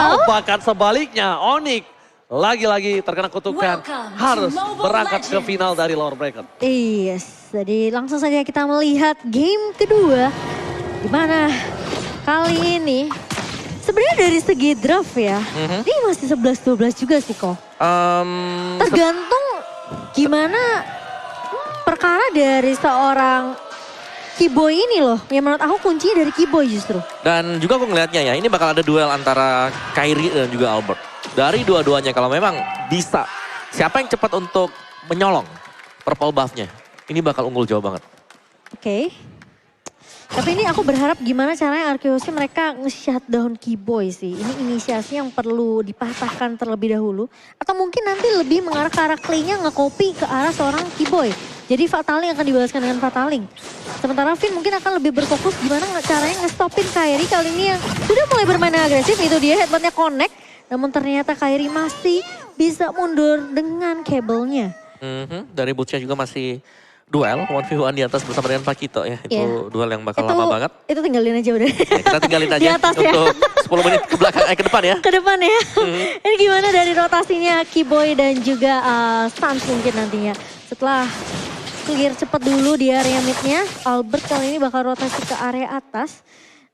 Wow, bahkan sebaliknya Onyx lagi-lagi terkena kutukan harus berangkat ke final dari Lower Bracket. Yes, jadi langsung saja kita melihat game kedua. Dimana kali ini sebenarnya dari segi draft ya, ini masih 11-12 juga sih kok. Tergantung gimana perkara dari seorang Kiboy ini loh. Yang menurut aku kuncinya dari Kiboy justru. Dan juga aku ngelihatnya ya, ini bakal ada duel antara Kairi dan juga Albert. Dari dua-duanya kalau memang bisa, siapa yang cepat untuk menyolong purple buff-nya, ini bakal unggul jauh banget. Oke. Tapi ini aku berharap gimana caranya Arkeos mereka nge-shutdown Kiboy sih. Ini inisiasi yang perlu dipatahkan terlebih dahulu. Atau mungkin nanti lebih mengarah ke arah Clay-nya nge-copy ke arah seorang Kiboy. Jadi Fataling akan dibalaskan dengan Fataling. Sementara Finn mungkin akan lebih berfokus gimana caranya nge-stopin Kairi kali ini yang sudah mulai bermain agresif. Itu dia headbutt-nya connect. Namun ternyata Kairi masih bisa mundur dengan kabelnya. Dari boots-nya juga masih duel 1v1 di atas bersama dengan Pakito ya. Itu duel yang bakal lama banget. Itu tinggalin aja udah. Ya, kita tinggalin aja Di atas ya. untuk 10 menit ke belakang, ke depan ya. Ke depan ya. Ini gimana dari rotasinya Kiboy dan juga Sans mungkin nantinya. Setelah clear cepat dulu di area mid-nya, Albert kali ini bakal rotasi ke area atas.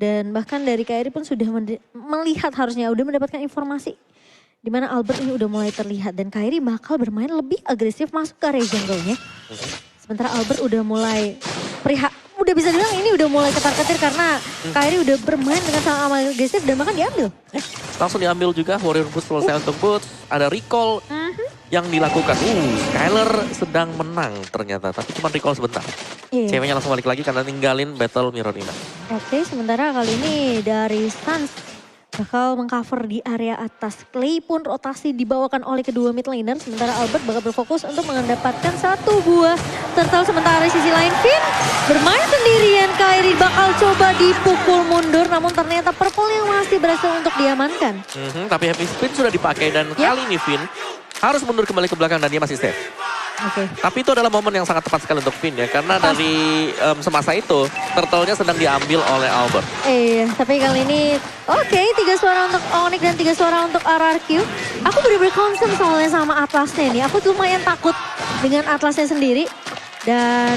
Dan bahkan dari Kairi pun sudah melihat harusnya, udah mendapatkan informasi. Dimana Albert ini udah mulai terlihat dan Kairi bakal bermain lebih agresif masuk ke area jungle-nya. Sementara Albert udah mulai udah bisa bilang ini udah mulai ketar-ketir karena Kairi udah bermain dengan sangat amat agresif dan bahkan diambil. Langsung diambil juga Warrior Boots selesai untuk Boots. Ada recall yang dilakukan. Skyler sedang menang ternyata, tapi cuma recall sebentar. Ceweknya langsung balik lagi karena ninggalin Battle Mirror Ina. Oke, sementara kali ini dari Sans bakal mengcover di area atas. Clay pun rotasi dibawakan oleh kedua mid laner. Sementara Albert bakal berfokus untuk mendapatkan satu buah turtle. Sementara di sisi lain Finn bermain sendirian. Kairi bakal coba dipukul mundur. Namun ternyata purple yang masih berhasil untuk diamankan. Tapi Heavy Spin sudah dipakai dan kali ini Finn harus mundur kembali ke belakang dan dia masih safe. Tapi itu adalah momen yang sangat tepat sekali untuk Finn ya. Karena dari semasa itu, turtle-nya sedang diambil oleh Albert. Iya, tapi kali ini 3 suara untuk Onyx dan 3 suara untuk RRQ. Aku bener-bener concern soalnya sama Atlasnya nih. Aku lumayan takut dengan Atlasnya sendiri. Dan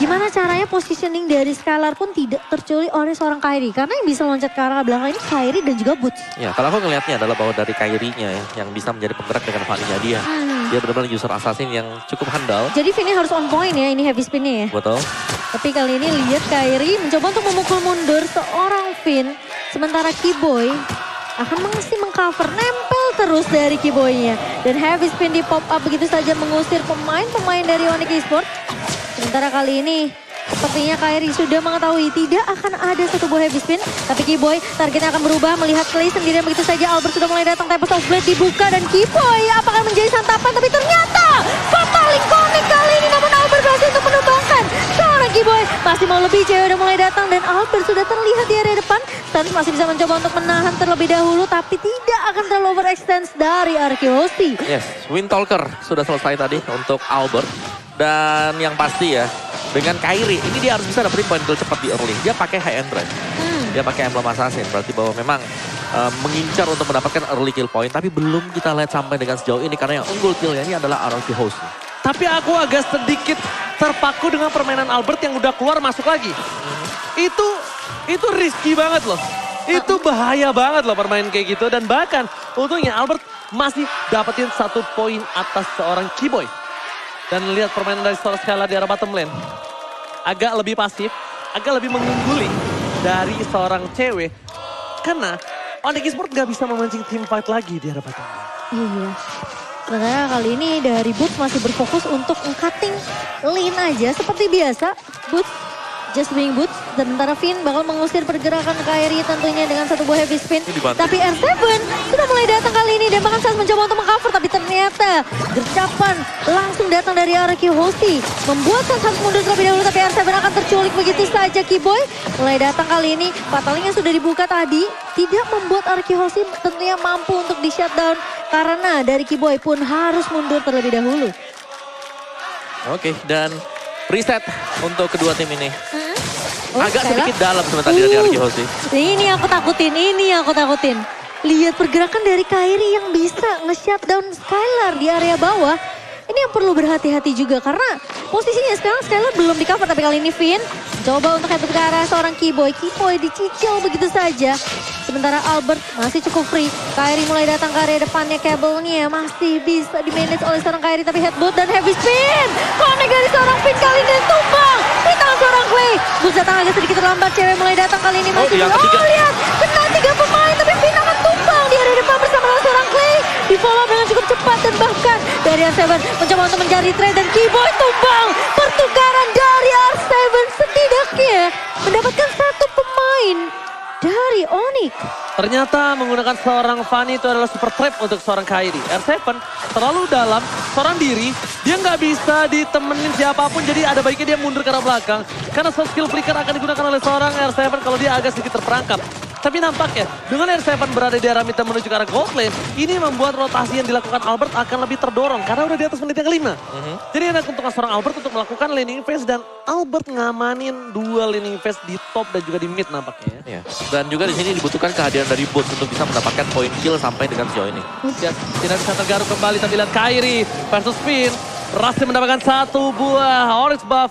gimana caranya positioning dari Skylar pun tidak terculik oleh seorang Kairi. Karena yang bisa loncat ke arah belakang ini Kairi dan juga Boots. Ya, kalau aku ngelihatnya adalah bahwa dari Kairi-nya ya, yang bisa menjadi penggerak dengan Fanny-nya dia. Dia benar-benar user assassin yang cukup handal. Jadi Finn harus on point ya, ini heavy spin-nya ya. Betul. Tapi kali ini lihat Kairi mencoba untuk memukul mundur seorang Finn. Sementara Kiboy akan masih mengcover, nempel terus dari Kiboy-nya. Dan heavy spin di pop up begitu saja mengusir pemain-pemain dari Onyx Esports. Sementara kali ini sepertinya Kairi sudah mengetahui tidak akan ada satu buah heavy spin. Tapi Kiboy targetnya akan berubah melihat Clay sendirian begitu saja. Albert sudah mulai datang, Tempest of Blade dibuka dan Kiboy apakah menjadi santapan. Tapi ternyata Fataling connect kali ini namun Albert berhasil untuk menumbangkan seorang Kiboy. Masih mau lebih, cewek udah mulai datang dan Albert sudah terlihat di area depan. Sans masih bisa mencoba untuk menahan terlebih dahulu tapi tidak akan terlalu overextend dari Arkeosi. Yes, Windtalker sudah selesai tadi untuk Albert. Dan yang pasti ya, dengan Kairi, ini dia harus bisa dapetin poin kill cepat di early. Dia pakai high end drive. Dia pakai emblem assassin, berarti bahwa memang mengincar untuk mendapatkan early kill point. Tapi belum kita lihat sampai dengan sejauh ini, karena yang unggul killnya ini adalah RRQ host. Tapi aku agak sedikit terpaku dengan permainan Albert yang udah keluar masuk lagi. Itu risky banget loh. Itu bahaya banget loh permainan kayak gitu. Dan bahkan untungnya Albert masih dapetin 1 poin atas seorang Kiboy. Dan lihat permainan dari seorang Skylar di arah bottom lane. Agak lebih pasif, agak lebih mengungguli dari seorang cewek. Karena Onyx Esports gak bisa memancing team fight lagi di arah bottom lane. Iya. Sebenarnya kali ini dari Boots masih berfokus untuk cutting lane aja. Seperti biasa, Boots just being Boots. Sementara Finn bakal mengusir pergerakan Kairi tentunya dengan 1 buah heavy spin. Tapi R7 sudah mulai datang kali ini dan bahkan Sans mencoba untuk mengcover. Tapi ternyata gercapan langsung datang dari RRQ Hosti. Membuat Sans mundur terlebih dahulu tapi R7 akan terculik begitu saja. Kiboy mulai datang kali ini. Fataling yang sudah dibuka tadi tidak membuat RRQ Hosti tentunya mampu untuk di shutdown. Karena dari Kiboy pun harus mundur terlebih dahulu. Oke, dan reset untuk kedua tim ini. Oh, agak Skylar sedikit dalam sebentar dari RRQ Hosti. Ini yang aku takutin, lihat pergerakan dari Kairi yang bisa nge-shutdown Skylar di area bawah. Ini yang perlu berhati-hati juga karena posisinya sekarang Skylar belum di cover. Tapi kali ini Finn coba untuk headbutt ke arah seorang Kiboy. Kiboy dicicil begitu saja. Sementara Albert masih cukup free. Kairi mulai datang ke area depannya, kabelnya masih bisa di-manage oleh seorang Kairi. Tapi headbutt dan heavy spin. Connect dari seorang Finn kali ini tumbang di tangan seorang Clay. Bus datang agak sedikit terlambat, cewek mulai datang kali ini masih. yang ketiga. Lihat, kena 3 pemain tapi Finn akan tumbang di area depan bersama seorang Clay. Di follow dengan cukup cepat dan bahkan dari R7 mencoba untuk mencari trade dan Kiboy tumbang. Pertukaran dari R7 setidaknya mendapatkan 1 pemain dari Onyx. Ternyata menggunakan seorang Fanny itu adalah super trap untuk seorang Kairi. R7 terlalu dalam, seorang diri, dia nggak bisa ditemenin siapapun, jadi ada baiknya dia mundur ke arah belakang. Karena soft skill flicker akan digunakan oleh seorang R7 kalau dia agak sedikit terperangkap. Tapi nampaknya dengan R7 berada di arah mid menuju ke arah gold lane, ini membuat rotasi yang dilakukan Albert akan lebih terdorong karena udah di atas menit yang ke-5. Jadi ada keuntungan seorang Albert untuk melakukan laning phase dan Albert ngamanin 2 laning phase di top dan juga di mid nampaknya. Ya. Dan juga di sini dibutuhkan kehadiran dari bot untuk bisa mendapatkan poin kill sampai dengan sejauh ini. Ya, tidak bisa tergaruk kembali tapi lihat Kairi versus Finn berhasil mendapatkan 1 buah Oryx buff.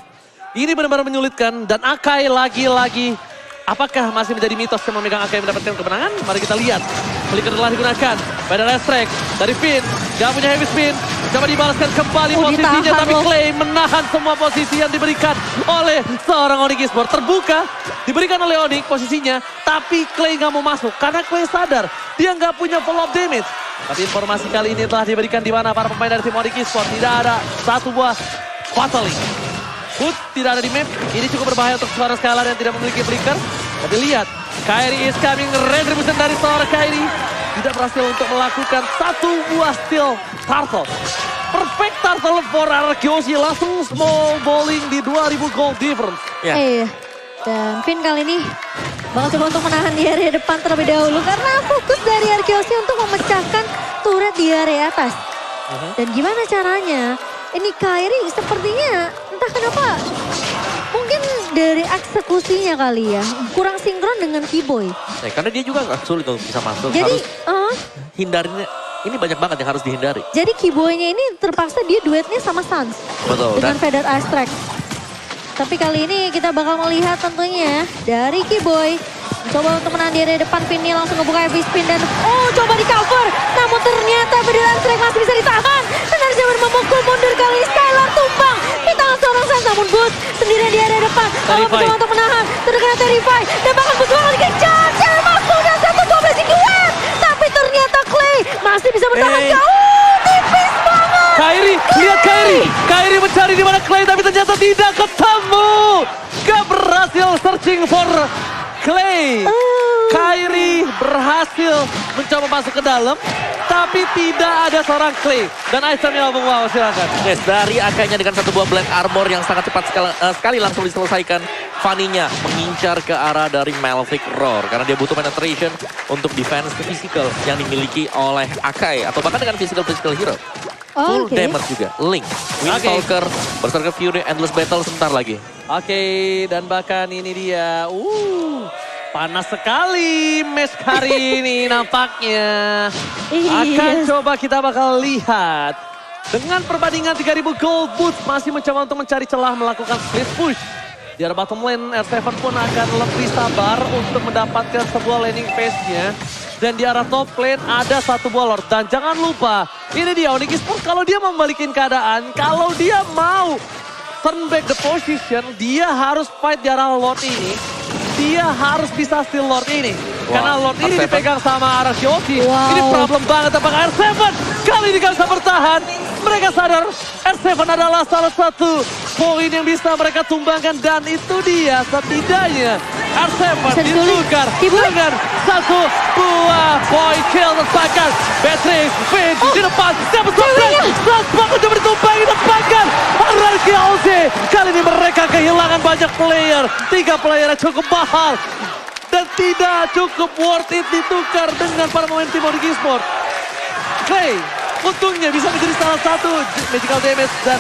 Ini benar-benar menyulitkan dan Akai lagi-lagi. Apakah masih menjadi mitos yang memegang Akai mendapatkan kemenangan? Mari kita lihat. Flicker telah digunakan. Pada Restrek dari Finn. Gak punya heavy spin. Coba dibalaskan kembali posisinya. Tapi Clay menahan semua posisi yang diberikan oleh seorang Onyx Esports. Terbuka. Diberikan oleh Onyx posisinya. Tapi Clay gak mau masuk. Karena Clay sadar. Dia gak punya follow up damage. Tapi informasi kali ini telah diberikan di mana para pemain dari tim Onyx Esports. Tidak ada 1 buah Fatally. Put tidak ada di map, ini cukup berbahaya untuk seorang Skylar yang tidak memiliki flicker. Tapi lihat, Kairi is coming, retribution dari seorang Kairi. Tidak berhasil untuk melakukan 1 buah steal turtle. Perfect turtle for Arkeoshi, langsung small bowling di 2000 gold difference. Iya, dan Finn kali ini bakal coba untuk menahan di area depan terlebih dahulu. Karena fokus dari Arkeoshi untuk memecahkan turret di area atas. Dan gimana caranya? Ini Kairi sepertinya entah kenapa mungkin dari eksekusinya kali ya kurang sinkron dengan Kiboy. Ya, karena dia juga nggak sulit untuk bisa masuk. Jadi harus hindarin, ini banyak banget yang harus dihindari. Jadi Kiboynya ini terpaksa dia duetnya sama Sans. Betul. Dengan Feder Astrek. Tapi kali ini kita bakal melihat tentunya dari Kiboy. Coba untuk menahan di area depan, Finny langsung ngebuka heavy spin dan coba di cover. Namun ternyata Feder Astrek masih bisa ditahan. Dan harus memukul mundur kali ini Skylar tumbang di tangan seorang Sans. Namun Boots sendirian di area depan. Lalu mencoba untuk menahan, terkena Terrify. Dan bahkan Boots bakal dikejar. Cewek masuk dan 1-12 ini win. Tapi ternyata Clay masih bisa bertahan jauh. Tipis banget. Kairi, lihat Kairi. Kairi mencari di mana Clay tapi ternyata tidak ketemu. Gak berhasil searching for Clay. Kairi berhasil mencoba masuk ke dalam. Tapi tidak ada seorang Clay. Dan Aisyah ngomong wow, silakan. Yes, dari Akainya dengan 1 buah Black Armor yang sangat cepat sekali langsung diselesaikan. Fanny-nya mengincar ke arah dari Malefic Roar. Karena dia butuh penetration untuk defense physical yang dimiliki oleh Akai. Atau bahkan dengan physical hero. Full damage juga. Link, Windstalker, Berserker Fury, Endless Battle sebentar lagi. Oke, dan bahkan ini dia. Panas sekali match hari ini nampaknya. Akan coba kita bakal lihat. Dengan perbandingan 3000 gold, Boots masih mencoba untuk mencari celah melakukan split push. Di arah bottom lane, R7 pun akan lebih sabar untuk mendapatkan sebuah laning phase-nya. Dan di arah top lane ada 1 buah Lord. Dan jangan lupa, ini dia Onyx Esports kalau dia mau membalikin keadaan, kalau dia mau turn back the position, dia harus fight di arah Lord ini. Dia harus bisa steal Lord ini. Karena Lord ini dipegang sama Arkeoshi. Ini problem banget apakah R7 kali ini gak bisa bertahan. Mereka sadar R7 adalah salah satu poin yang bisa mereka tumbangkan. Dan itu dia setidaknya R7 ditukar dengan 1 buah poin kill terpakan. Patrick, Finn di depan. Dapat Langsung untuk ditumbangin dapatkan Arkeoshi. Kali ini mereka kehilangan banyak player. 3 player yang cukup mahal. Dan tidak cukup worth it ditukar dengan para pemain tim Onyx Esports. Clay untungnya bisa menjadi salah satu magical damage. Dan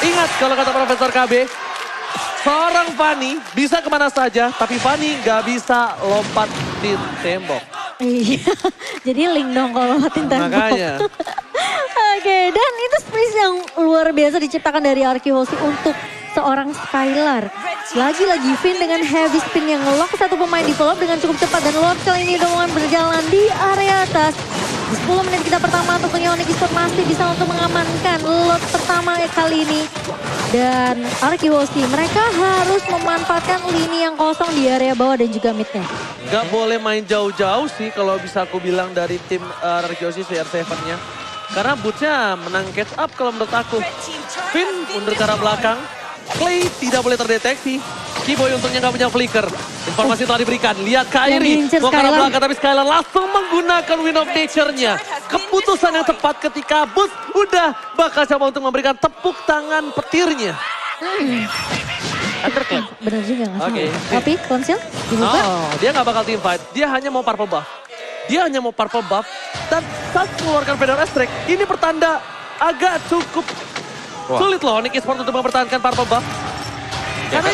ingat kalau kata Profesor KB, seorang Fanny bisa kemana saja, tapi Fanny gak bisa lompat di tembok. Iya, jadi link dong kalau lewatin tempo. Makanya. Oke, dan itu space yang luar biasa diciptakan dari Arky Hoshi untuk seorang Skylar. Lagi-lagi Finn dengan heavy spin yang ngelock satu pemain di follow up dengan cukup cepat. Dan Lord kali ini udah mulai berjalan di area atas. Di 10 menit kita pertama untuk Onyx Esports masih bisa untuk mengamankan lot pertama kali ini. Dan Arky Hoshi mereka harus memanfaatkan lini yang kosong di area bawah dan juga midnya. Gak boleh main jauh-jauh sih kalau bisa aku bilang dari tim Arky Hoshi CR7-nya. Karena Boots-nya menang catch up kalau menurut aku. Finn mundur ke arah belakang. Clay tidak boleh terdeteksi. Kiboy untungnya nggak punya flicker. Informasi telah diberikan. Lihat Kairi mau ke arah belakang tapi Skylar langsung menggunakan Wind of Nature-nya. Keputusan yang tepat ketika Boots udah bakal coba untuk memberikan tepuk tangan petirnya. Underclap. Bener juga nggak salah. Oke. Tapi konsil dibuka. Oh, dia nggak bakal team fight. Dia hanya mau purple buff. Dia hanya mau purple buff. Dan saat mengeluarkan Fedor Strike, ini pertanda agak cukup sulit loh Onyx Esports untuk mempertahankan purple buff. Karena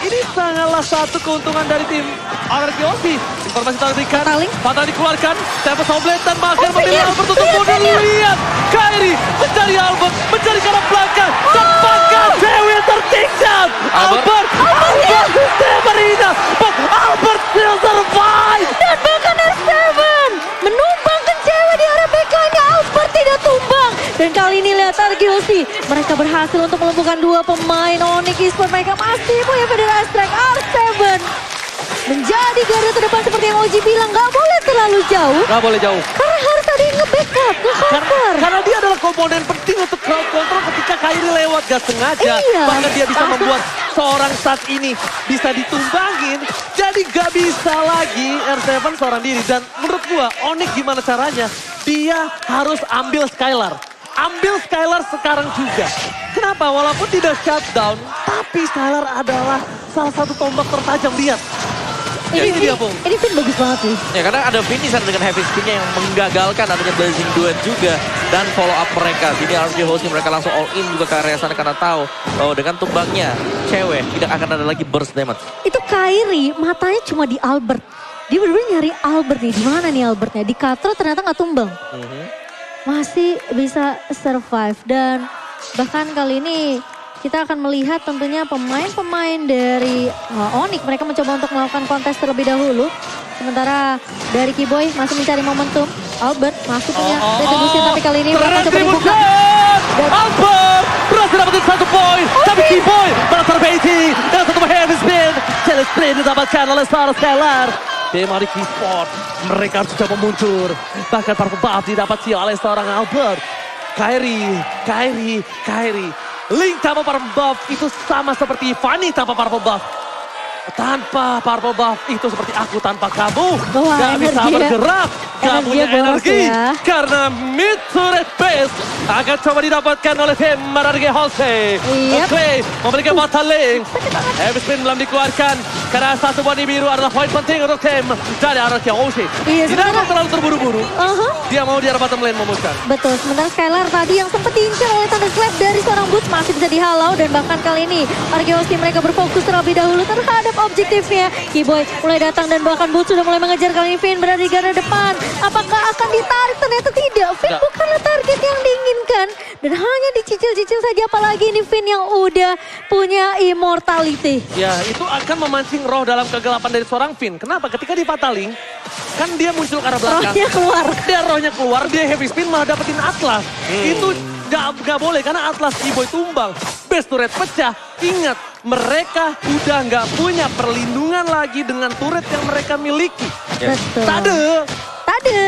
ini sangatlah satu keuntungan dari tim Arky Hoshi. Informasi telah diberikan. Fatal dikeluarkan. Tempest Oblet dan bahkan memilih Albert untuk mundur. Lihat Kairi mencari Albert. Mencari ke arah belakang. Dan bahkan cewek tertinggal. Albert sistem Marina. But Albert still survive. Dan bahkan R7 menumbangkan cewek di area backline-nya. Albert tidak tumbang. Dan kali ini lihat Arky Hoshi. Mereka berhasil untuk melumpuhkan dua pemain Onyx Esports. Mereka masih punya Federal Strike. R7 menjadi garda terdepan seperti yang Oji bilang. Gak boleh terlalu jauh. Gak boleh jauh. Karena harus ada yang nge-backup, nge-cover. Karena dia adalah komponen penting untuk crowd control ketika Kairi lewat gak sengaja. Iya. Bahkan dia bisa membuat seorang saat ini bisa ditumbangin. Jadi gak bisa lagi R7 seorang diri. Dan menurut gua Onyx gimana caranya? Dia harus ambil Skylar. Ambil Skylar sekarang juga. Kenapa? Walaupun tidak shutdown, tapi Skylar adalah salah satu tombak tertajam. Lihat. Ini dia, Pung. Ini Finn bagus banget sih. Ya karena ada finisher dengan heavy spinnya yang menggagalkan adanya blazing duet juga. Dan follow up mereka. Jadi Arky Hoshi mereka langsung all in juga ke area sana karena tahu bahwa dengan tumbangnya cewek tidak akan ada lagi burst damage. Itu Kairi matanya cuma di Albert. Dia bener-bener nyari Albert nih. Di mana nih Albertnya? Di Katro ternyata nggak tumbang. Masih bisa survive. Dan bahkan kali ini kita akan melihat tentunya pemain-pemain dari Onyx. Mereka mencoba untuk melakukan kontes terlebih dahulu. Sementara dari Kiboy masih mencari momentum. Albert masih punya retribution tapi kali ini bakal coba dibuka. Dan Albert berhasil dapetin 1 poin. Tapi Kiboy malah terbaiting dengan satu heavy spin. Jelly spin didapatkan oleh seorang Skylar. Tim Onyx Esports mereka harus coba muncul. Bahkan purple buff didapati oleh seorang Albert. Kairi. Link tanpa purple buff itu sama seperti Fanny tanpa purple buff. Tanpa purple buff itu seperti aku tanpa kamu. Wah, gak bisa bergerak, gak punya energi. Ya. Karena mid turret base akan coba didapatkan oleh tim Arky Hoshi. Clay memberikan battling. Heavy spin belum dikeluarkan. Karena satu body biru adalah poin penting untuk tim dari Arky Hoshi. Tidak mau terlalu terburu-buru. Dia mau di arah bottom lane memutuskan. Betul, sementara Skylar tadi yang sempat diincar oleh Thunderclap dari seorang Boots masih bisa dihalau. Dan bahkan kali ini Arky Hoshi mereka berfokus terlebih dahulu terhadap objektifnya. Kiboy mulai datang dan bahkan Boots sudah mulai mengejar. Kali ini Finn berada di garda depan. Apakah akan ditarik? Ternyata tidak. Finn bukanlah target yang diinginkan. Dan hanya dicicil-cicil saja. Apalagi ini Finn yang udah punya immortality. Ya, itu akan memancing roh dalam kegelapan dari seorang Finn. Kenapa? Ketika di Fataling, kan dia muncul ke arah belakang. Rohnya keluar, dia heavy spin malah dapetin Atlas. Itu gak boleh karena Atlas Kiboy tumbang. Base turret pecah. Ingat, mereka udah gak punya perlindungan lagi dengan turret yang mereka miliki. Betul. Tade.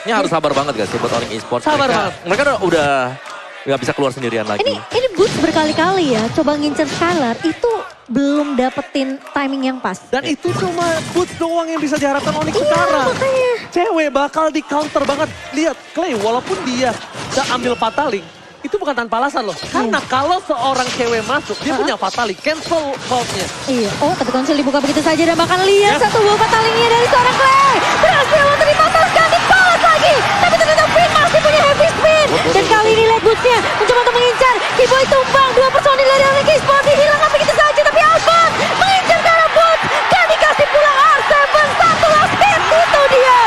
Ini harus sabar banget guys buat Onyx Esports. Sabar banget. Mereka udah gak bisa keluar sendirian lagi. Ini Boots berkali-kali ya coba ngincer Skylar itu belum dapetin timing yang pas. Dan itu cuma Boots doang yang bisa diharapkan Onyx sekarang. Makanya. Cewek bakal di counter banget. Lihat Clay walaupun dia udah ambil Fataling. Itu bukan tanpa alasan loh. Karena kalau seorang cewek masuk, dia punya Fataling. Cancel call-nya. Iya, tapi konsil dibuka begitu saja dan bahkan lihat satu buah Fatalingnya dari seorang Clay. Berhasil untuk dipatahkan, dibalas lagi. Tapi ternyata Finn masih punya heavy spin. Dan kali ini lihat Boots-nya mencoba untuk mengincar. Kiboy tumbang, 2 personil dari Onyx Esports dihilang apa begitu saja. Tapi Albert mengincar ke arah Boots. Kan dikasih pulang R7, satu last hit itu dia.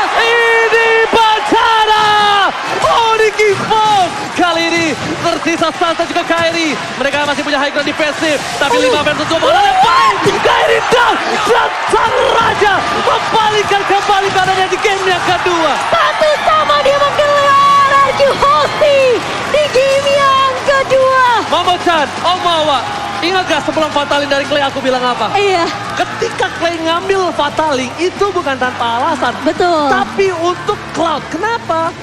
Lisa Sansa juga Kairi. Mereka masih punya high ground defensif. Tapi 5 versus 2 bola lemparin. Kairi down. Dan sang raja membalikan kembali keadaannya di game yang kedua. Satu sama dia menggelar RQ Hosti di game yang kedua. Momo-chan, Omawa. Ingat gak sebelum Fataling dari Clay aku bilang apa? Iya, Ketika Clay ngambil Fataling itu bukan tanpa alasan. betul. Tapi untuk Cloud. Kenapa?